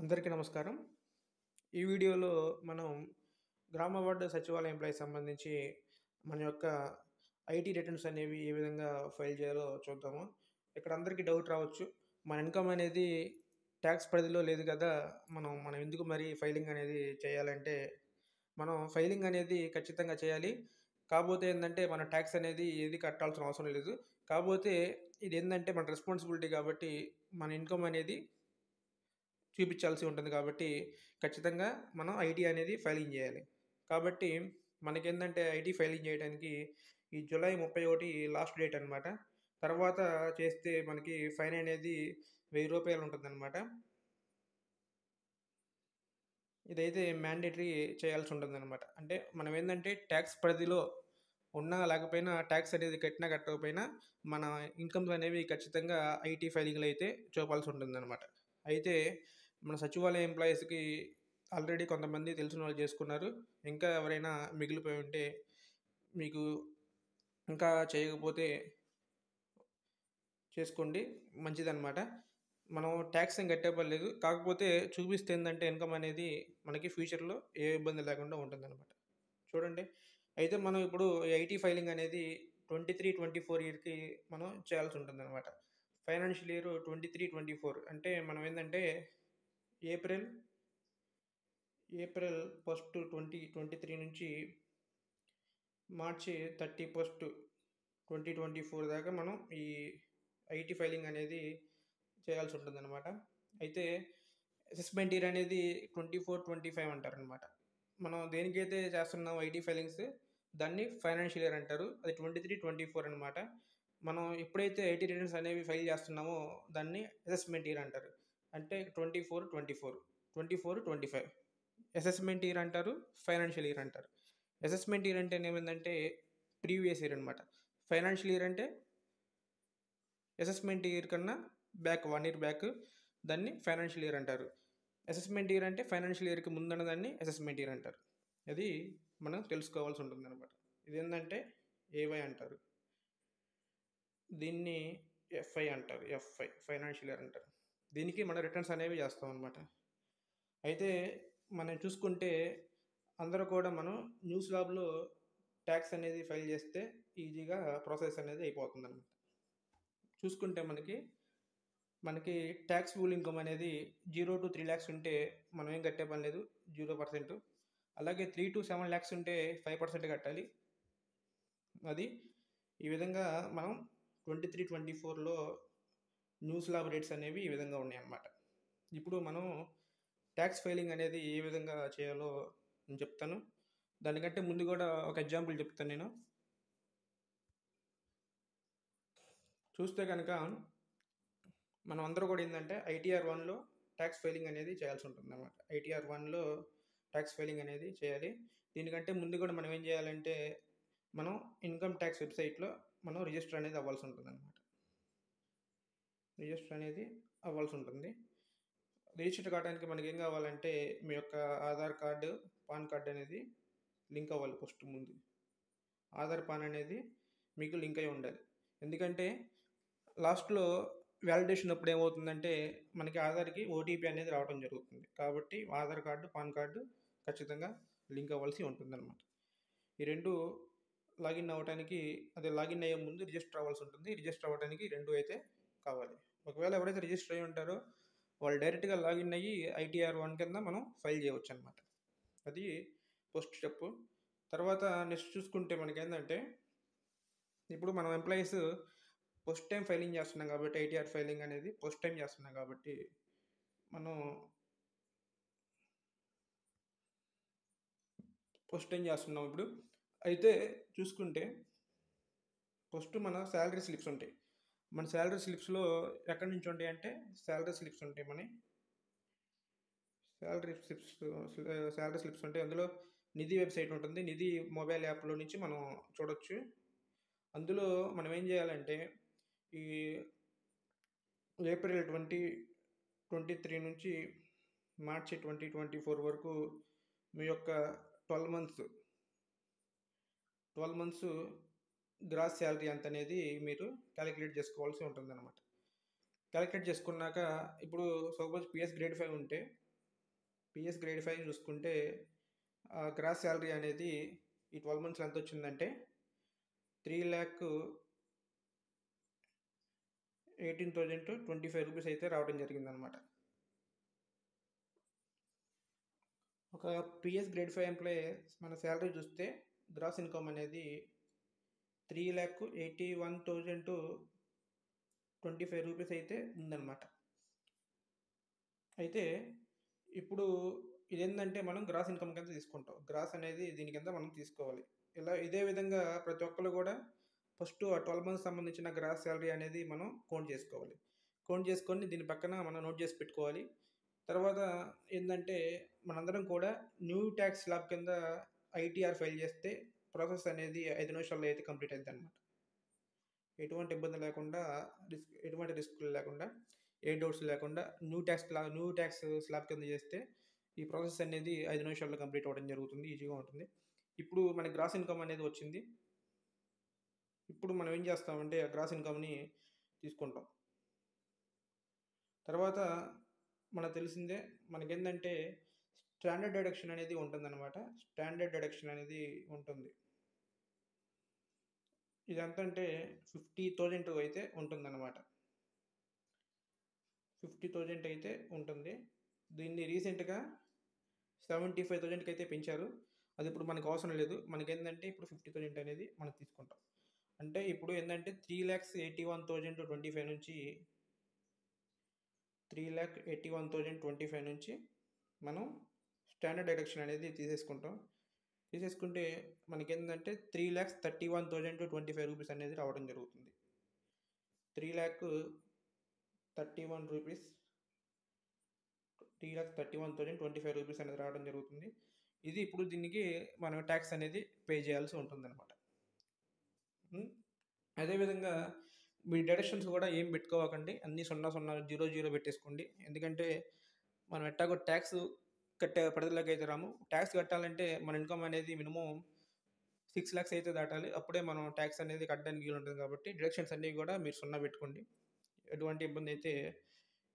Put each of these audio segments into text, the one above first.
అందరికీ నమస్కారం. ఈ వీడియోలో మనం గ్రామ వార్డు సచివాలయ ఎంప్లాయీకి సంబంధించి మన యొక్క ఐటీ రిటర్న్స్ అనేవి ఏ విధంగా ఫైల్ చేయాలో చూద్దాము. ఇక్కడ అందరికీ డౌట్ రావచ్చు. మన ఇన్‌కమ్ అనేది ట్యాక్స్ పరిధిలో లేదు కదా! మనం ఎందుకు మరి ఫైలింగ్ అనేది చేయాలంటే, మనం ఫైలింగ్ అనేది ఖచ్చితంగా చేయాలి. కాపోతే ఏందంటే, మనం ట్యాక్స్ అనేది ఏది కట్టాల్సిన అవసరం లేదు. కాపోతే ఇదేందంటే మన రెస్పాన్సిబిలిటీ కాబట్టి, మన ఇన్‌కమ్ అనేది చూపించాల్సి ఉంటుంది కాబట్టి, ఖచ్చితంగా మనం ఐటీ అనేది ఫైలింగ్ చేయాలి. కాబట్టి మనకేందంటే ఐటీ ఫైలింగ్ చేయడానికి ఈ జూలై 31 లాస్ట్ డేట్ అనమాట. తర్వాత చేస్తే మనకి ఫైన్ అనేది రూ. 1000 ఉంటుందనమాట. ఇదైతే మ్యాండేటరీ చేయాల్సి ఉంటుందనమాట. అంటే మనం ఏందంటే ట్యాక్స్ పరిధిలో ఉన్నా లేకపోయినా ట్యాక్స్ అనేది కట్టినా కట్టకపోయినా మన ఇన్‌కమ్స్ అనేవి ఖచ్చితంగా ఐటీ ఫైలింగ్‌లో అయితే చూపాల్సి ఉంటుందనమాట. అయితే మన సచివాలయ ఎంప్లాయీస్‌కి ఆల్రెడీ కొంతమంది తెలిసిన వాళ్ళు చేసుకున్నారు. ఇంకా ఎవరైనా మిగిలిపోయి ఉంటే మీకు ఇంకా చేయకపోతే చేసుకోండి, మంచిదనమాట. మనం ట్యాక్స్ ఏం కట్టే పని లేదు. కాకపోతే చూపిస్తే ఏందంటే ఇన్‌కమ్ అనేది మనకి ఫ్యూచర్‌లో ఏ ఇబ్బంది లేకుండా ఉంటుందనమాట. చూడండి. అయితే మనం ఇప్పుడు ఐటీ ఫైలింగ్ అనేది 23, 24 ఇయర్‌కి మనం చేయాల్సి ఉంటుందనమాట. ఫైనాన్షియల్ ఇయర్ 23, 24 అంటే మనం ఏందంటే ఏప్రిల్ ఏప్రిల్ 1, 2023 నుంచి మార్చి 31, 2024 దాకా మనం ఈ ఐటీ ఫైలింగ్ అనేది చేయాల్సి ఉంటుందనమాట. అయితే అసెస్మెంట్ ఇయర్ అనేది 24, 25 అంటారనమాట. మనం దేనికైతే చేస్తున్నాం ఐటీ ఫైలింగ్స్ దాన్ని ఫైనాన్షియల్ ఇయర్ అంటారు. అది 23, 24 అనమాట. మనం ఎప్పుడైతే ఐటీ రిటర్న్స్ అనేవి ఫైల్ చేస్తున్నామో దాన్ని అసెస్మెంట్ ఇయర్ అంటారు. అంటే 24, 24, 24, 25 అసెస్మెంట్ ఇయర్ అంటారు. ఫైనాన్షియల్ ఇయర్ అంటారు. అసెస్మెంట్ ఇయర్ అంటే ఏమైందంటే ప్రీవియస్ ఇయర్ అనమాట. ఫైనాన్షియల్ ఇయర్ అంటే అసెస్మెంట్ ఇయర్ కన్నా బ్యాక్ 1 ఇయర్ బ్యాక్ దాన్ని ఫైనాన్షియల్ ఇయర్ అంటారు. అసెస్మెంట్ ఇయర్ అంటే ఫైనాన్షియల్ ఇయర్‌కి ముందున్న దాన్ని అసెస్మెంట్ ఇయర్ అంటారు. అది మనం తెలుసుకోవాల్సి ఉంటుందన్నమాట. ఇదేందంటే ఏవై అంటారు. దీన్ని ఎఫ్ఐ అంటారు. ఎఫ్ఐ ఫైనాన్షియల్ ఇయర్ అంటారు. దీనికి మనం రిటర్న్స్ అనేవి చేస్తామన్నమాట. అయితే మనం చూసుకుంటే అందరూ కూడా మనం న్యూస్ ల్యాబ్‌లో టాక్స్ అనేది ఫైల్ చేస్తే ఈజీగా ప్రాసెస్ అనేది అయిపోతుందన్నమాట. చూసుకుంటే మనకి ట్యాక్సబుల్ ఇన్‌కమ్ అనేది 0-3 లాక్స్ ఉంటే మనం ఏం కట్టే పని లేదు. 0%. అలాగే 3-7 లాక్స్ ఉంటే 5% కట్టాలి. అది ఈ విధంగా మనం 23, 24లో న్యూస్ ల్యాబ్ రేట్స్ అనేవి ఈ విధంగా ఉన్నాయన్నమాట. ఇప్పుడు మనం టాక్స్ ఫైలింగ్ అనేది ఏ విధంగా చేయాలో నేను చెప్తాను. దానికంటే ముందు కూడా ఒక ఎగ్జాంపుల్ చెప్తాను నేను. చూస్తే గనక మనం అందరూ కూడా ఏందంటే ఐటీఆర్ 1లో టాక్స్ ఫైలింగ్ అనేది చేయాల్సి ఉంటుందన్నమాట. ఐటీఆర్ 1లో టాక్స్ ఫైలింగ్ అనేది చేయాలి. దీనికంటే ముందు కూడా మనం ఏం చేయాలంటే మనం ఇన్‌కమ్ టాక్స్ వెబ్‌సైట్‌లో మనం రిజిస్టర్ అనేది అవ్వాల్సి ఉంటుందన్నమాట. రిజిస్టర్ అనేది అవ్వాల్సి ఉంటుంది. రిజిస్టర్ కావడానికి మనకేం కావాలంటే మీ యొక్క ఆధార్ కార్డు, పాన్ కార్డ్ అనేది లింక్ అవ్వాలి ఫస్ట్ ముందు. ఆధార్, పాన్ అనేది మీకు లింక్ అయ్యి ఉండాలి. ఎందుకంటే లాస్ట్‌లో వాలిడేషన్ అప్పుడు ఏమవుతుందంటే మనకి ఆధార్‌కి ఓటీపీ అనేది రావడం జరుగుతుంది. కాబట్టి ఆధార్ కార్డు, పాన్ కార్డు ఖచ్చితంగా లింక్ అవ్వాల్సి ఉంటుందన్నమాట. ఈ 2 లాగిన్ అవ్వటానికి అదే లాగిన్ అయ్యే ముందు రిజిస్టర్ అవ్వాల్సి ఉంటుంది. రిజిస్టర్ అవ్వడానికి ఈ 2 అయితే కావాలి. ఒకవేళ ఎవరైతే రిజిస్టర్ అయ్యి ఉంటారో వాళ్ళు డైరెక్ట్‌గా లాగిన్ అయ్యి ఐటీఆర్ 1 కింద మనం ఫైల్ చేయవచ్చనమాట. అది ఫస్ట్ స్టెప్పు. తర్వాత నెక్స్ట్ చూసుకుంటే మనకేందంటే ఇప్పుడు మనం ఎంప్లాయీస్ ఫస్ట్ టైమ్ ఫైలింగ్ చేస్తున్నాం కాబట్టి ఐటీఆర్ ఫైలింగ్ అనేది ఫస్ట్ టైమ్ చేస్తున్నాం కాబట్టి మనం ఫస్ట్ టైమ్ చేస్తున్నాం ఇప్పుడు. అయితే చూసుకుంటే ఫస్ట్ మన సాలరీ స్లిప్స్ ఉంటాయి. మన సాలరీ స్లిప్స్‌లో ఎక్కడి నుంచి ఉంటాయంటే సాలరీ స్లిప్స్ ఉంటాయి మనయి. సాలరీ స్లిప్స్ సాలరీ స్లిప్స్ ఉంటాయి. అందులో నిధి వెబ్‌సైట్ ఉంటుంది. నిధి మొబైల్ యాప్‌లో నుంచి మనం చూడొచ్చు. అందులో మనం ఏం చేయాలంటే ఈ ఏప్రిల్ 2023 నుంచి మార్చి 2024 వరకు మీ యొక్క 12 మంత్స్ 12 మంత్స్ గ్రాస్ సాలరీ ఎంతనేది మీరు కాలిక్యులేట్ చేసుకోవాల్సి ఉంటుందన్నమాట. కాలిక్యులేట్ చేసుకున్నాక ఇప్పుడు సపోజ్ పీఎస్ గ్రేడ్ 5 ఉంటే పిఎస్ గ్రేడ్ 5 చూసుకుంటే గ్రాస్ శాలరీ అనేది ఈ 12 మంత్స్లో ఎంత వచ్చిందంటే 3,18,025 రూపీస్ అయితే రావడం జరిగిందనమాట. ఒక పిఎస్ గ్రేడ్ 5 ఎంప్లాయీ మన శాలరీ చూస్తే గ్రాస్ ఇన్కమ్ అనేది 3,81,025 రూపీస్ అయితే ఉందన్నమాట. అయితే ఇప్పుడు ఇదేంటంటే మనం గ్రాస్ ఇన్కమ్ కింద తీసుకుంటాం. గ్రాస్ అనేది దీని కింద మనం తీసుకోవాలి. ఇదే విధంగా ప్రతి ఒక్కరు కూడా ఫస్ట్ ఆ 12 మంత్స్ సంబంధించిన గ్రాస్ శాలరీ అనేది మనం కౌంట్ చేసుకోవాలి. కౌంట్ చేసుకొని దీని పక్కన మనం నోట్ చేసి పెట్టుకోవాలి. తర్వాత ఏంటంటే మనందరం కూడా న్యూ ట్యాక్స్ స్లాబ్ కింద ఐటీఆర్ ఫైల్ చేస్తే ప్రాసెస్ అనేది 5 నిమిషాల్లో అయితే కంప్లీట్ అవుతుంది అనమాట. ఎటువంటి ఇబ్బంది లేకుండా, ఎటువంటి రిస్క్ లేకుండా, ఏ డౌట్స్ లేకుండా న్యూ ట్యాక్స్ స్లాబ్ కింద చేస్తే ఈ ప్రాసెస్ అనేది 5 నిమిషాల్లో కంప్లీట్ అవ్వడం జరుగుతుంది. ఈజీగా ఉంటుంది. ఇప్పుడు మనకి గ్రాస్ ఇన్కమ్ అనేది వచ్చింది. ఇప్పుడు మనం ఏం చేస్తామంటే ఆ గ్రాస్ ఇన్కమ్ని తీసుకుంటాం. తర్వాత మనకు తెలిసిందే మనకేంటంటే స్టాండర్డ్ డిడక్షన్ అనేది ఉంటుందన్నమాట. స్టాండర్డ్ డిడక్షన్ అనేది ఉంటుంది. ఇది ఎంత అంటే 50,000 అయితే ఉంటుందన్నమాట. 50,000 అయితే ఉంటుంది. దీన్ని రీసెంట్గా 75,000కి అయితే పెంచారు. అది ఇప్పుడు మనకు అవసరం లేదు. మనకేంటంటే ఇప్పుడు 50,000 అనేది మనం తీసుకుంటాం. అంటే ఇప్పుడు ఏంటంటే 3,81,025 నుంచి 3,81,025 నుంచి మనం స్టాండర్డ్ డిడక్షన్ అనేది తీసేసుకుంటే మనకేంటంటే 3,31,025 రూపీస్ అనేది రావడం జరుగుతుంది. 3,31,025 రూపీస్ అనేది రావడం జరుగుతుంది. ఇది ఇప్పుడు దీనికి మనం ట్యాక్స్ అనేది పే చేయాల్సి ఉంటుందన్నమాట. అదేవిధంగా మీ డిడక్షన్స్ కూడా ఏం పెట్టుకోవకండి. అన్నీ 0,0,00 పెట్టేసుకోండి. ఎందుకంటే మనం ఎట్టాగో ట్యాక్స్ కట్టే పరిధిలోకి అయితే రాము. ట్యాక్స్ కట్టాలంటే మన ఇన్కమ్ అనేది మినిమం 6 lakhs అయితే దాటాలి. అప్పుడే మనం ట్యాక్స్ అనేది కట్టడానికి వీలు ఉంటుంది. కాబట్టి డిడక్షన్స్ అన్నీ కూడా మీరు 0 పెట్టుకోండి. ఎటువంటి ఇబ్బంది అయితే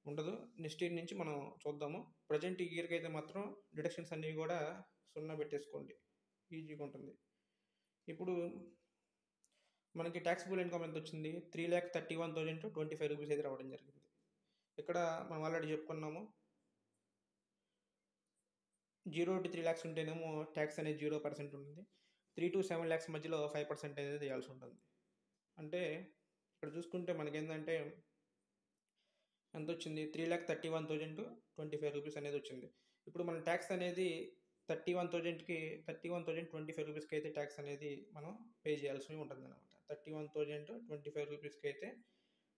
ఉండదు. నెక్స్ట్ ఇయర్ నుంచి మనం చూద్దాము. ప్రజెంట్ ఈ ఇయర్కి అయితే మాత్రం డిడక్షన్స్ అన్నీ కూడా 0 పెట్టేసుకోండి. ఈజీగా ఉంటుంది. ఇప్పుడు మనకి ట్యాక్సిబుల్ ఇన్కమ్ ఎంత వచ్చింది? 3,31,025 రూపీస్ అయితే రావడం జరిగింది. ఇక్కడ మనం ఆల్రెడీ చెప్పుకున్నాము 0 to 3 lakhs ఉంటేనేమో ట్యాక్స్ అనేది 0% ఉంటుంది. 3 to 7 lakhs మధ్యలో 5% అనేది వేయాల్సి ఉంటుంది. అంటే ఇక్కడ చూసుకుంటే మనకేంటంటే ఎంత వచ్చింది? 3,31,025 రూపీస్ అనేది వచ్చింది. ఇప్పుడు మన ట్యాక్స్ అనేది 31,025 రూపీస్కి అయితే ట్యాక్స్ అనేది మనం పే చేయాల్సి ఉంటుంది అనమాట. 31,025 రూపీస్కి అయితే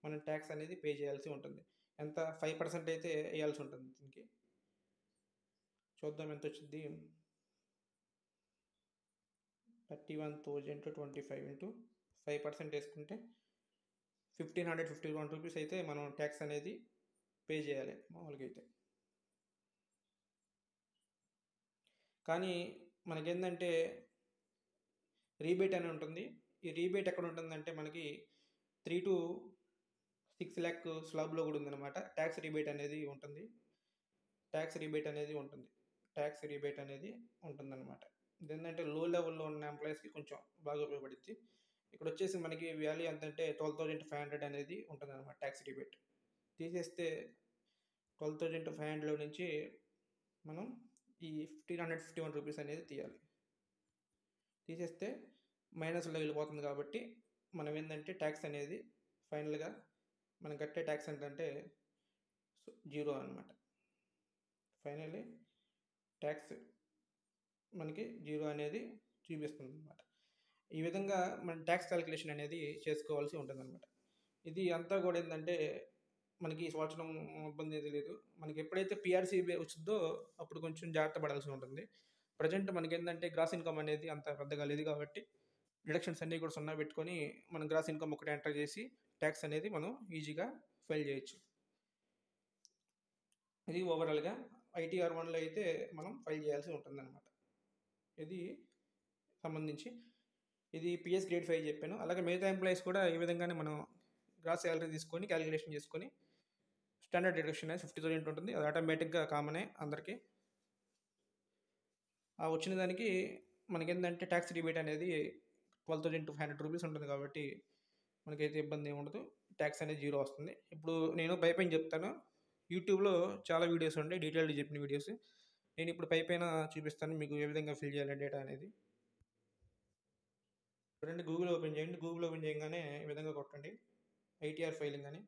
మనం ట్యాక్స్ అనేది పే చేయాల్సి ఉంటుంది. ఎంత? 5% అయితే వేయాల్సి ఉంటుంది. దీనికి చూద్దాం ఎంత వచ్చింది. 31,025 ఇంటూ 5% వేసుకుంటే 1,551 రూపీస్ అయితే మనం ట్యాక్స్ అనేది పే చేయాలి మామూలుగా అయితే. కానీ మనకేంటంటే రీబేట్ అని ఉంటుంది. ఈ రీబేట్ ఎక్కడ ఉంటుందంటే మనకి 3 to 6 lakh స్లాబ్లో కూడా ఉందన్నమాట. ట్యాక్స్ రీబేట్ అనేది ఉంటుందన్నమాట. ఇదేంటంటే లో లెవెల్లో ఉన్న ఎంప్లాయీస్కి కొంచెం బాగా ఉపయోగపడుద్ది. ఇక్కడ వచ్చేసి మనకి వాల్యూ ఎంతంటే 12,500 అనేది ఉంటుందన్నమాట. ట్యాక్స్ రీబేట్ తీసేస్తే 12,500 నుంచి మనం ఈ 1,551 రూపీస్ అనేది తీసేస్తే మైనస్లో వెళ్ళిపోతుంది. కాబట్టి మనం ఏంటంటే ట్యాక్స్ అనేది ఫైనల్గా మనం కట్టే ట్యాక్స్ ఏంటంటే 0 అనమాట. ఫైనల్లీ ట్యాక్స్ మనకి 0 అనేది చూపిస్తుంది అనమాట. ఈ విధంగా మనం ట్యాక్స్ క్యాలిక్యులేషన్ అనేది చేసుకోవాల్సి ఉంటుంది అనమాట. ఇది అంతా కూడా ఏంటంటే మనకి ఈ సంవత్సరం ఇబ్బంది ఏది లేదు. మనకి ఎప్పుడైతే పిఆర్సీ వచ్చిందో అప్పుడు కొంచెం జాగ్రత్త పడాల్సి ఉంటుంది. ప్రజెంట్ మనకి ఏంటంటే గ్రాస్ ఇన్కమ్ అనేది అంత పెద్దగా లేదు కాబట్టి డిడక్షన్స్ అన్నీ కూడా 0 పెట్టుకొని మనం గ్రాస్ ఇన్కమ్ ఒకటి ఎంటర్ చేసి ట్యాక్స్ అనేది మనం ఈజీగా ఫైల్ చేయొచ్చు. ఇది ఓవరాల్గా ఐటీఆర్ 1లో అయితే మనం ఫైల్ చేయాల్సి ఉంటుంది అనమాట. ఇది సంబంధించి ఇది పిఎస్ గ్రేడ్ 5 చెప్పాను. అలాగే మిగతా ఎంప్లాయీస్ కూడా ఈ విధంగానే మనం గ్రాస్ శాలరీ తీసుకొని క్యాలిక్యులేషన్ చేసుకొని స్టాండర్డ్ డిడక్షన్ అనేది 50,000 ఉంటుంది. అది ఆటోమేటిక్గా కామనే అందరికీ. ఆ వచ్చిన దానికి మనకేందంటే ట్యాక్స్ రిబేట్ అనేది 12,500 రూపీస్ ఉంటుంది కాబట్టి మనకైతే ఇబ్బంది ఏమి ఉండదు. ట్యాక్స్ అనేది జీరో వస్తుంది. ఇప్పుడు నేను పైపైన చెప్తాను. యూట్యూబ్‌లో చాలా వీడియోస్ ఉంటాయి. డీటెయిల్డ్‌గా చెప్పిన వీడియోస్. నేను ఇప్పుడు పైపైన చూపిస్తాను మీకు ఏ విధంగా ఫిల్ చేయాలి డేటా అనేది. చూడండి, గూగుల్ ఓపెన్ చేయండి. గూగుల్ ఓపెన్ చేయంగానే ఈ విధంగా కొట్టండి ఐటీఆర్ ఫైలింగ్ అని.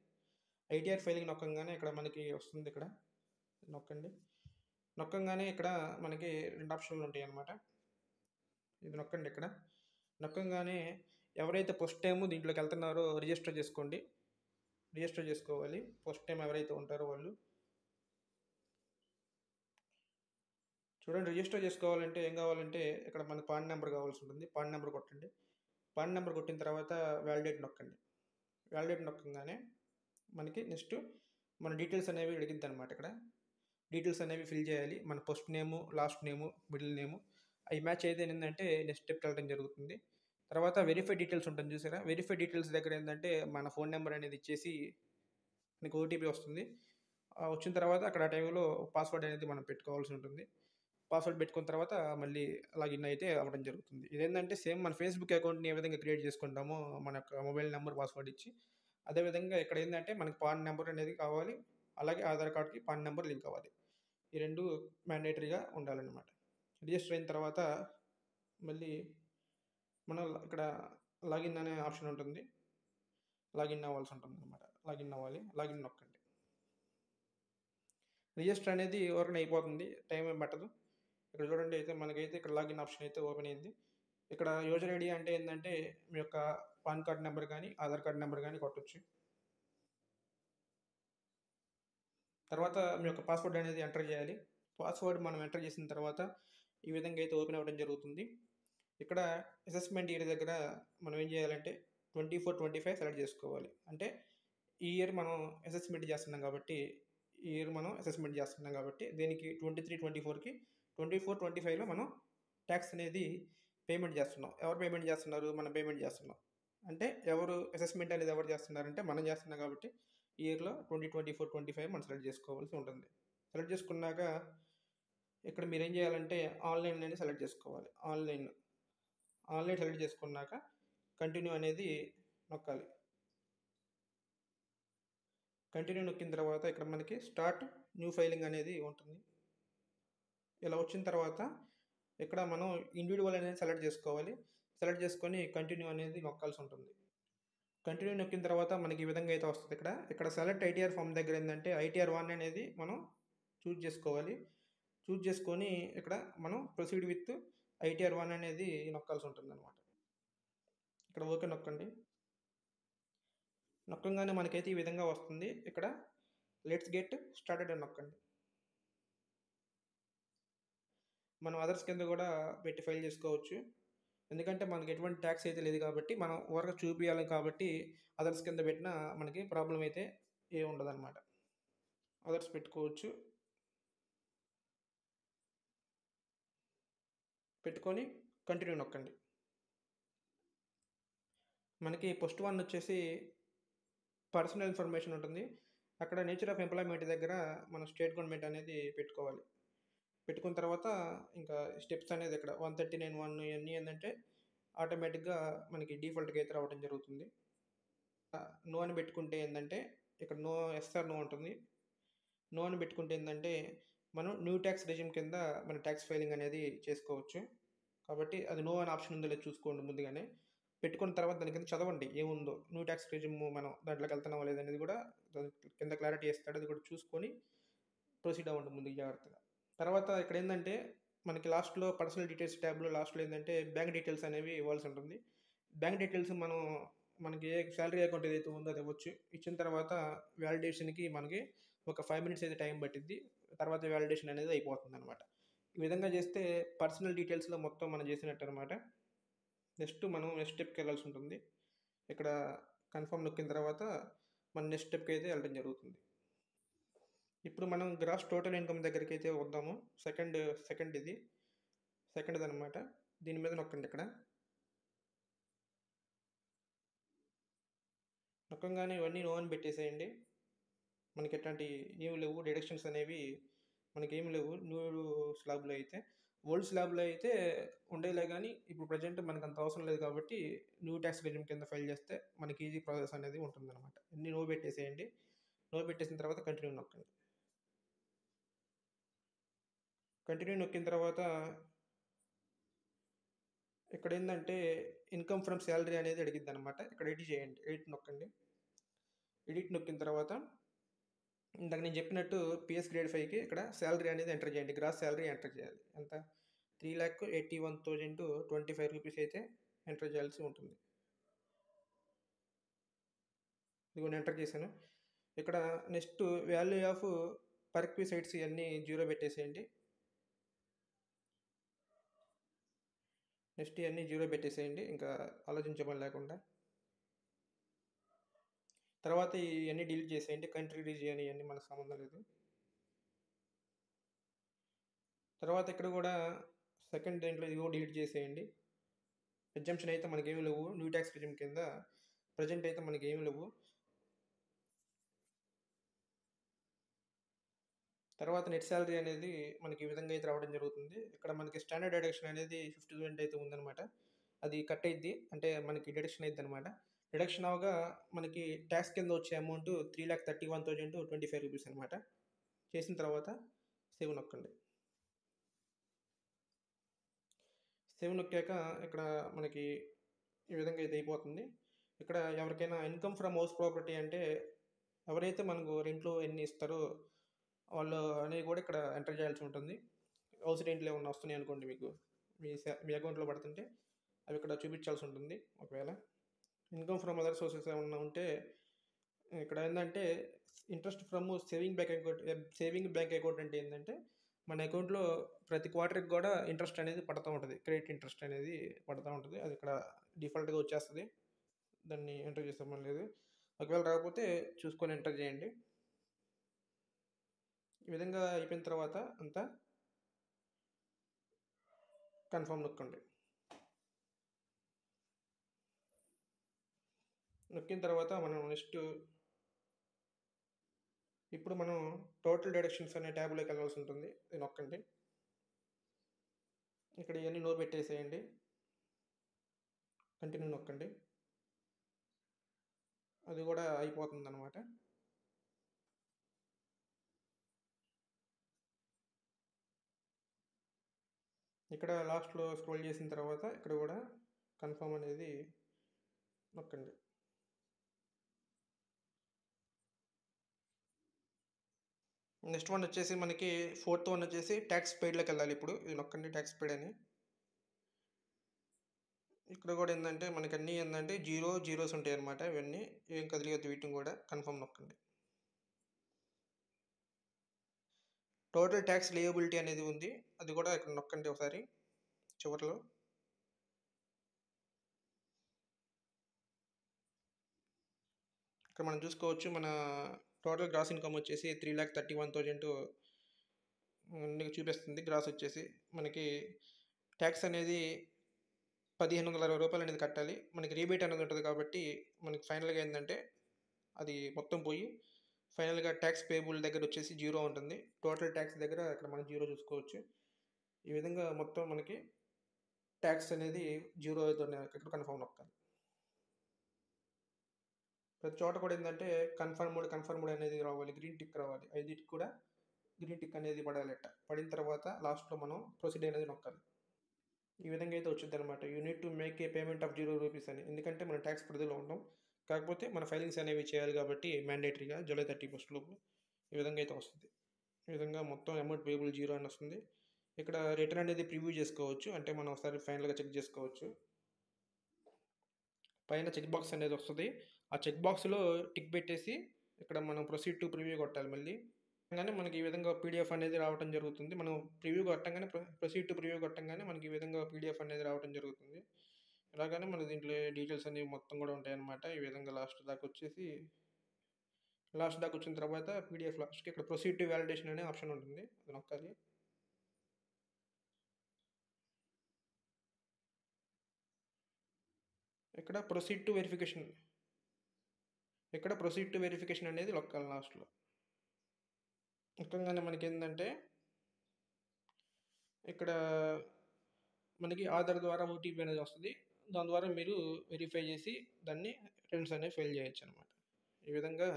ఐటీఆర్ ఫైలింగ్ నొక్కంగానే ఇక్కడ మనకి వస్తుంది. ఇక్కడ నొక్కండి. నొక్కంగానే ఇక్కడ మనకి 2 ఆప్షన్లు ఉంటాయన్నమాట. ఇది నొక్కండి. ఇక్కడ నొక్కంగానే ఎవరైతే ఫస్ట్ టైం దీంట్లోకి వెళ్తున్నారో రిజిస్టర్ చేసుకోండి. రిజిస్టర్ చేసుకోవాలి ఫస్ట్ టైం ఎవరైతే ఉంటారో వాళ్ళు. చూడండి, రిజిస్టర్ చేసుకోవాలంటే ఏం కావాలంటే ఇక్కడ మనకు పాన్ నెంబర్ కావాల్సి ఉంటుంది. పాన్ నెంబర్ కొట్టండి. పాన్ నెంబర్ కొట్టిన తర్వాత వ్యాలిడేట్ నొక్కండి. వ్యాలిడేట్ నొక్కగానే మనకి నెక్స్ట్ మన డీటెయిల్స్ అనేవి అడిగిద్ది అనమాట. ఇక్కడ డీటెయిల్స్ అనేవి ఫిల్ చేయాలి. మన ఫస్ట్ నేము, లాస్ట్ నేము, మిడిల్ నేము అవి మ్యాచ్ అయితే ఏంటంటే నెక్స్ట్ స్టెప్కి వెళ్ళడం జరుగుతుంది. తర్వాత వెరిఫై డీటెయిల్స్ ఉంటుంది చూసారా. వెరిఫై డీటెయిల్స్ దగ్గర ఏంటంటే మన ఫోన్ నెంబర్ అనేది ఇచ్చేసి మీకు ఓటీపీ వస్తుంది. వచ్చిన తర్వాత అక్కడ ఆ టైంలో పాస్వర్డ్ అనేది మనం పెట్టుకోవాల్సి ఉంటుంది. పాస్వర్డ్ పెట్టుకున్న తర్వాత మళ్ళీ లాగిన్ అయితే అవ్వడం జరుగుతుంది. ఇదేంటంటే సేమ్ మన ఫేస్బుక్ అకౌంట్ని ఏ విధంగా క్రియేట్ చేసుకుంటామో మన యొక్క మొబైల్ నెంబర్, పాస్వర్డ్ ఇచ్చి, అదేవిధంగా ఇక్కడ ఏంటంటే మనకి పాన్ నెంబర్ అనేది కావాలి. అలాగే ఆధార్ కార్డ్కి పాన్ నెంబర్ లింక్ అవ్వాలి. ఈ రెండు మ్యాండేటరీగా ఉండాలన్నమాట. రిజిస్టర్ అయిన తర్వాత మళ్ళీ మనం ఇక్కడ లాగిన్ అనే ఆప్షన్ ఉంటుంది. లాగిన్ అవ్వాల్సి ఉంటుంది అనమాట. లాగిన్ అవ్వాలి. లాగిన్ నొక్కండి. రిజిస్టర్ అనేది ఓపెన్ అయిపోతుంది. టైం ఏం పట్టదు. ఇక్కడ చూడండి, అయితే మనకైతే ఇక్కడ లాగిన్ ఆప్షన్ అయితే ఓపెన్ అయింది. ఇక్కడ యూజర్ ఐడి అంటే ఏంటంటే మీ యొక్క పాన్ కార్డ్ నెంబర్ కానీ ఆధార్ కార్డ్ నెంబర్ కానీ కొట్టొచ్చు. తర్వాత మీ యొక్క పాస్వర్డ్ అనేది ఎంటర్ చేయాలి. పాస్వర్డ్ మనం ఎంటర్ చేసిన తర్వాత ఈ విధంగా అయితే ఓపెన్ అవ్వడం జరుగుతుంది. ఇక్కడ అసెస్మెంట్ ఇయర్ దగ్గర మనం ఏం చేయాలంటే 24-25 సెలెక్ట్ చేసుకోవాలి. అంటే ఈ ఇయర్ మనం అసెస్మెంట్ చేస్తున్నాం కాబట్టి దీనికి 23-24కి 24-25లో మనం ట్యాక్స్ అనేది పేమెంట్ చేస్తున్నాం. ఎవరు పేమెంట్ చేస్తున్నారు? మనం పేమెంట్ చేస్తున్నాం. అంటే ఎవరు అసెస్మెంట్ అనేది ఎవరు చేస్తున్నారంటే మనం చేస్తున్నాం కాబట్టి ఈ ఇయర్లో 2024-25 మనం సెలెక్ట్ చేసుకోవాల్సి ఉంటుంది. సెలెక్ట్ చేసుకున్నాక ఇక్కడ మీరు ఏం చేయాలంటే ఆన్లైన్ అనేది సెలెక్ట్ చేసుకోవాలి. ఆన్లైన్ సెలెక్ట్ చేసుకున్నాక కంటిన్యూ అనేది నొక్కాలి. కంటిన్యూ నొక్కిన తర్వాత ఇక్కడ మనకి స్టార్ట్ న్యూ ఫైలింగ్ అనేది ఉంటుంది. ఇలా వచ్చిన తర్వాత ఇక్కడ మనం ఇండివిజువల్ అనేది సెలెక్ట్ చేసుకోవాలి. సెలెక్ట్ చేసుకొని కంటిన్యూ అనేది నొక్కాల్సి ఉంటుంది. కంటిన్యూ నొక్కిన తర్వాత మనకి ఈ విధంగా అయితే వస్తుంది. ఇక్కడ సెలెక్ట్ ఐటీఆర్ ఫామ్ దగ్గర ఏంటంటే ఐటీఆర్ 1 అనేది మనం చూజ్ చేసుకోవాలి. చూజ్ చేసుకొని ఇక్కడ మనం ప్రొసీడ్ విత్ ఐటీఆర్ 1 అనేది నొక్కాల్సి ఉంటుంది అనమాట. ఇక్కడ ఓకే నొక్కండి. నొక్కగానే మనకైతే ఈ విధంగా వస్తుంది. ఇక్కడ లెట్స్ గెట్ స్టార్టెడ్ అని నొక్కండి. మనం అదర్స్ కింద కూడా పెట్టి ఫైల్ చేసుకోవచ్చు. ఎందుకంటే మనకి ఎటువంటి ట్యాక్స్ అయితే లేదు కాబట్టి మనం ఊరక చూపించాలి కాబట్టి అదర్స్ కింద పెట్టినా మనకి ప్రాబ్లం అయితే ఏ ఉండదు అనమాట. అదర్స్ పెట్టుకోవచ్చు. పెట్టుకొని కంటిన్యూ నొక్కండి. మనకి ఫస్ట్ వన్ వచ్చేసి పర్సనల్ ఇన్ఫర్మేషన్ ఉంటుంది. అక్కడ నేచర్ ఆఫ్ ఎంప్లాయ్మెంట్ దగ్గర మనం స్టేట్ గవర్నమెంట్ అనేది పెట్టుకోవాలి. పెట్టుకున్న తర్వాత ఇంకా స్టెప్స్ అనేది ఇక్కడ 139(1) ఇవన్నీ ఏంటంటే ఆటోమేటిక్గా మనకి డిఫాల్ట్గా అయితే రావడం జరుగుతుంది. నో అని పెట్టుకుంటే ఏంటంటే ఇక్కడ నో ఎస్ఆర్ నో ఉంటుంది. నో అని పెట్టుకుంటే ఏంటంటే మనం న్యూ ట్యాక్స్ రెజ్యూమ్ కింద మన ట్యాక్స్ ఫైలింగ్ అనేది చేసుకోవచ్చు. కాబట్టి అది నో అని ఆప్షన్ ఉందో లేదు చూసుకోండి ముందుగానే. పెట్టుకున్న తర్వాత దాని కింద చదవండి ఏముందో. న్యూ ట్యాక్స్ రెజ్యూమ్ మనం దాంట్లోకి వెళ్తున్నామా లేదనేది కూడా కింద క్లారిటీ ఇస్తాడు. అది కూడా చూసుకొని ప్రొసీడ్ అవ్వండి ముందుకు జాగ్రత్తగా. తర్వాత ఇక్కడ ఏంటంటే మనకి లాస్ట్లో పర్సనల్ డీటెయిల్స్ ట్యాబ్లో లాస్ట్లో ఏంటంటే బ్యాంక్ డీటెయిల్స్ అనేవి ఇవ్వాల్సి ఉంటుంది. బ్యాంక్ డీటెయిల్స్ మనకి ఏ శాలరీ అకౌంట్ ఏదైతే ఉందో అది ఇవ్వచ్చు. ఇచ్చిన తర్వాత వ్యాలిడేషన్కి మనకి ఒక 5 minutes అయితే టైం పట్టిద్ది. తర్వాత వ్యాలిడేషన్ అనేది అయిపోతుంది అనమాట. ఈ విధంగా చేస్తే పర్సనల్ డీటెయిల్స్లో మొత్తం మనం చేసినట్టు అనమాట. నెక్స్ట్ స్టెప్కి వెళ్ళాల్సి ఉంటుంది. ఇక్కడ కన్ఫర్మ్ నొక్కిన తర్వాత మన నెక్స్ట్ స్టెప్కి అయితే వెళ్ళడం జరుగుతుంది. ఇప్పుడు మనం గ్రాస్ టోటల్ ఇన్కమ్ దగ్గరికి అయితే వద్దాము. సెకండ్ది అనమాట. దీని మీద నొక్కండి. ఇక్కడ నొక్కంగానే ఇవన్నీ నో అని పెట్టేసేయండి. మనకి ఎట్లాంటి ఏమి లేవు, డిడక్షన్స్ అనేవి మనకి ఏమి లేవు న్యూ స్లాబ్లో అయితే. ఓల్డ్ స్లాబ్లో అయితే ఉండేలే, కానీ ఇప్పుడు ప్రజెంట్ మనకు అంత అవసరం లేదు కాబట్టి న్యూ ట్యాక్స్ రెజ్యూమ్ కింద ఫైల్ చేస్తే మనకి ఈజీ ప్రాసెస్ అనేది ఉంటుందన్నమాట. అన్ని నో పెట్టేసేయండి. నో పెట్టేసిన తర్వాత కంటిన్యూ నొక్కండి. కంటిన్యూ నొక్కిన తర్వాత ఇక్కడ ఏంటంటే ఇన్కమ్ ఫ్రమ్ శాలరీ అనేది అడిగిద్ది అనమాట. ఇక్కడ ఎడిట్ చేయండి, ఎడిట్ నొక్కండి. ఎడిట్ నొక్కిన తర్వాత ఇందాక నేను చెప్పినట్టు పిఎస్ గ్రేడ్ 5కి ఇక్కడ శాలరీ అనేది ఎంటర్ చేయండి. గ్రాస్ శాలరీ ఎంటర్ చేయాలి. ఎంత? 3,81,025 రూపీస్ అయితే ఎంటర్ చేయాల్సి ఉంటుంది. ఇదిగోండి ఎంటర్ చేశాను. ఇక్కడ నెక్స్ట్ వాల్యూ ఆఫ్ పర్క్విసైట్స్ ఇవన్నీ జీరో పెట్టేసేయండి. నెక్స్ట్ ఇవన్నీ జీరో పెట్టేసేయండి, ఇంకా ఆలోచించే పని లేకుండా. తర్వాత ఇవన్నీ డిలీట్ చేసేయండి. కంట్రీ, రీజియన్ ఇవన్నీ మనకు సంబంధం లేదు. తర్వాత ఇక్కడ కూడా సెకండ్ దేంట్లో ఇది కూడా డిలీట్ చేసేయండి. ఎగ్జామ్షన్ అయితే మనకి ఏమి లేవు. న్యూ ట్యాక్స్ రెజ్యూమ్ కింద ప్రజెంట్ అయితే మనకి ఏమి లేవు. తర్వాత నెట్ శాలరీ అనేది మనకి ఈ విధంగా అయితే రావడం జరుగుతుంది. ఇక్కడ మనకి స్టాండర్డ్ డిడక్షన్ అనేది 50,000 అయితే ఉందన్నమాట. అది కట్ అయ్యిద్ది, అంటే మనకి డిడక్షన్ అయ్యిద్ది అనమాట. డిడక్షన్ అవగా మనకి ట్యాక్స్ కింద వచ్చే అమౌంట్ 3,31,025 రూపీస్ అనమాట. చేసిన తర్వాత సేవ్ నొక్కండి. సేవ్ నొక్కాక ఇక్కడ మనకి ఈ విధంగా అయితే అయిపోతుంది. ఇక్కడ ఎవరికైనా ఇన్కమ్ ఫ్రమ్ హౌస్ ప్రాపర్టీ అంటే ఎవరైతే మనకు రెంట్లో ఎన్ని ఇస్తారో వాళ్ళు అనేవి కూడా ఇక్కడ ఎంటర్ చేయాల్సి ఉంటుంది. హౌస్ రెంట్లు ఏమన్నా వస్తున్నాయి అనుకోండి, మీకు మీ అకౌంట్లో పడుతుంటే అవి ఇక్కడ చూపించాల్సి ఉంటుంది. ఒకవేళ ఇన్కమ్ ఫ్రమ్ అదర్ సోర్సెస్ ఏమన్నా ఉంటే ఇక్కడ ఏంటంటే interest from saving bank account అంటే ఏంటంటే మన అకౌంట్లో ప్రతి క్వార్టర్కి కూడా ఇంట్రెస్ట్ అనేది పడుతూ ఉంటుంది. క్రెడిట్ ఇంట్రెస్ట్ అనేది పడుతూ ఉంటుంది. అది ఇక్కడ డిఫాల్ట్గా వచ్చేస్తుంది. దాన్ని ఎంటర్ చేసే పని లేదు. ఒకవేళ రాకపోతే చూసుకొని ఎంటర్ చేయండి. ఈ విధంగా అయిపోయిన తర్వాత అంతా కన్ఫర్మ్ నొక్కండి. నొక్కిన తర్వాత మనం నెక్స్ట్ ఇప్పుడు మనం టోటల్ డిడక్షన్స్ అనే ట్యాబ్లోకి వెళ్ళాల్సి ఉంటుంది. ఇది నొక్కండి. ఇక్కడ ఇవన్నీ నో పెట్టేసేయండి. కంటిన్యూ నొక్కండి. అది కూడా అయిపోతుంది అనమాట. ఇక్కడ లాస్ట్లో స్క్రోల్ చేసిన తర్వాత ఇక్కడ కూడా కన్ఫర్మ్ అనేది నొక్కండి. నెక్స్ట్ వన్ వచ్చేసి మనకి ఫోర్త్ వన్ వచ్చేసి ట్యాక్స్ పెయిడ్లోకి వెళ్ళాలి. ఇప్పుడు ఇది నొక్కండి, ట్యాక్స్ పెయిడ్ అని. ఇక్కడ కూడా ఏంటంటే మనకి అన్నీ ఏంటంటే జీరోస్ ఉంటాయి అనమాట. ఇవన్నీ ఏం కదిలియద్దు, వీటిని కూడా కన్ఫర్మ్ నొక్కండి. టోటల్ ట్యాక్స్ లేయబిలిటీ అనేది ఉంది, అది కూడా ఇక్కడ నొక్కండి ఒకసారి చివరిలో. ఇక్కడ మనం చూసుకోవచ్చు మన టోటల్ గ్రాస్ ఇన్కమ్ వచ్చేసి 3,31,000 చూపిస్తుంది. గ్రాస్ వచ్చేసి మనకి ట్యాక్స్ అనేది 1,560 రూపాయలు అనేది కట్టాలి. మనకి రీబేట్ అనేది ఉంటుంది కాబట్టి మనకి ఫైనల్గా ఏంటంటే అది మొత్తం పోయి ఫైనల్గా ట్యాక్స్ పేబుల్ దగ్గర వచ్చేసి జీరో ఉంటుంది. టోటల్ ట్యాక్స్ దగ్గర ఇక్కడ మనం జీరో చూసుకోవచ్చు. ఈ విధంగా మొత్తం మనకి ట్యాక్స్ అనేది జీరో అవుతుంది. ఇక్కడ కన్ఫర్మ్ నొక్కాలి. ప్రతి చోట కూడా ఏంటంటే కన్ఫర్మ్డ్ అనేది రావాలి, గ్రీన్ టిక్ రావాలి. ఐదింటికి కూడా గ్రీన్ టిక్ అనేది పడాలట. పడిన తర్వాత లాస్ట్లో మనం ప్రొసీడ్ అనేది నొక్కాలి. ఈ విధంగా అయితే వచ్చింది అనమాట. You need to make a payment of 0 rupees అని. ఎందుకంటే మనం ట్యాక్స్ పరిధిలో ఉంటాం, కాకపోతే మన ఫైలింగ్స్ అనేవి చేయాలి కాబట్టి మ్యాండేటరీగా July 31 లోపు ఈ విధంగా అయితే వస్తుంది. ఈ విధంగా మొత్తం అమౌంట్ పేబుల్ జీరో అని వస్తుంది. ఇక్కడ రిటర్న్ అనేది ప్రివ్యూ చేసుకోవచ్చు, అంటే మనం ఒకసారి ఫైనల్గా చెక్ చేసుకోవచ్చు. పైన చెక్ బాక్స్ అనేది వస్తుంది. ఆ చెక్ బాక్స్లో టిక్ పెట్టేసి ఇక్కడ మనం ప్రొసీడ్ టు ప్రివ్యూ కొట్టాలి. మళ్ళీ కానీ మనకి ఈ విధంగా పీడిఎఫ్ అనేది రావడం జరుగుతుంది. మనం ప్రివ్యూ కొట్టంగానే ప్రొసీడ్ టు ప్రివ్యూ కొట్టంగానే మనకి ఈ విధంగా పీడిఎఫ్ అనేది రావడం జరుగుతుంది. ఇలాగానే మన దీంట్లో డీటెయిల్స్ అనేవి మొత్తం కూడా ఉంటాయన్నమాట. ఈ విధంగా లాస్ట్ దాకా వచ్చిన తర్వాత పీడిఎఫ్ లాస్ట్కి ఇక్కడ ప్రొసీడ్ టు వ్యాలిడేషన్ అనే ఆప్షన్ ఉంటుంది, అది నొక్కాలి. ఇక్కడ ప్రొసీడ్ టు వెరిఫికేషన్ అనేది నొక్కాలి లాస్ట్లో. ముఖ్యంగానే మనకి ఏంటంటే ఇక్కడ మనకి ఆధార్ ద్వారా ఓటీపీ అనేది వస్తది. దాని ద్వారా మీరు వెరిఫై చేసి దాన్ని రిటర్న్స్ అనేవి ఫైల్ చేయొచ్చనమాట. ఈ విధంగా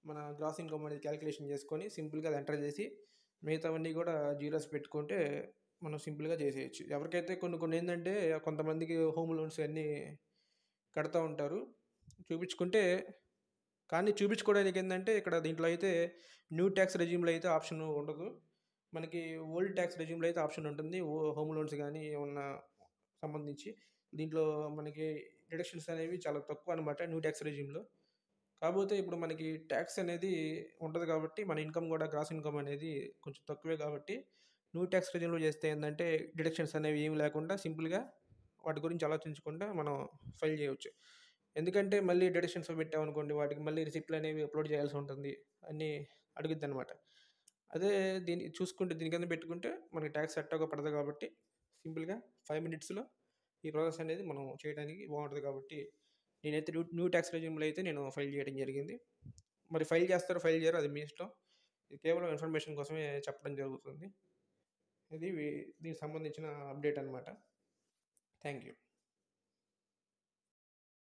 మన గ్రాస్ ఇన్‌కమ్ అనేది క్యాలిక్యులేషన్ చేసుకొని సింపుల్‌గా అది ఎంటర్ చేసి మిగతావన్నీ కూడా జీరోస్ పెట్టుకుంటే మనం సింపుల్‌గా చేసేయొచ్చు. ఎవరికైతే కొన్ని కొన్ని ఏందంటే కొంతమందికి హోమ్ లోన్స్ అన్నీ కడతా ఉంటారు. చూపించుకుంటే కానీ చూపించుకోవడానికి ఏందంటే ఇక్కడ దీంట్లో అయితే న్యూ టాక్స్ రెజ్యూమ్‌లో అయితే ఆప్షన్ ఉండదు. మనకి ఓల్డ్ టాక్స్ రెజ్యూమ్‌లో అయితే ఆప్షన్ ఉంటుంది. హోమ్ లోన్స్ గానీ ఏమన్నా సంబంధించి. దీంట్లో మనకి డిడక్షన్స్ అనేవి చాలా తక్కువనమాట న్యూ టాక్స్ రెజ్యూమ్‌లో. కాపోతే ఇప్పుడు మనకి టాక్స్ అనేది ఉంటది కాబట్టి, మన ఇన్‌కమ్ గూడా గ్రాస్ ఇన్‌కమ్ అనేది కొంచెం తక్కువే కాబట్టి, న్యూ టాక్స్ రెజ్యూమ్‌లో చేస్తే ఏందంటే డిడక్షన్స్ అనేవి ఏమి లేకుండా సింపుల్‌గా వాటి గురించి ఆలోచించకుండా మనం ఫైల్ చేయవచ్చు. ఎందుకంటే మళ్ళీ డిడక్షన్స్ పెట్టామనుకోండి వాటికి మళ్ళీ రిసిప్ట్‌లనేవి అప్‌లోడ్ చేయాల్సి ఉంటుంది. అన్నీ అడుగుద్దనమాట. అదే దీన్ని చూసుకుంటే దీని కింద పెట్టుకుంటే మనకి టాక్స్ ఎట్టాగో పడదు కాబట్టి సింపుల్‌గా 5 మినిట్స్‌లో ఈ ప్రాసెస్ అనేది మనం చేయడానికి బావుంటది కాబట్టి నేనైతే న్యూ న్యూ టాక్స్ రెజ్యూమ్‌లో అయితే నేను ఫైల్ చేయడం జరిగింది. మరి ఫైల్ చేస్తారో, ఫైల్ చేయరో అది మీ ఇష్టం. ఇది కేవలం ఇన్ఫర్మేషన్ కోసమే చెప్పడం జరుగుతుంది. ఇది దీనికి సంబంధించిన అప్డేట్ అనమాట. Thank you.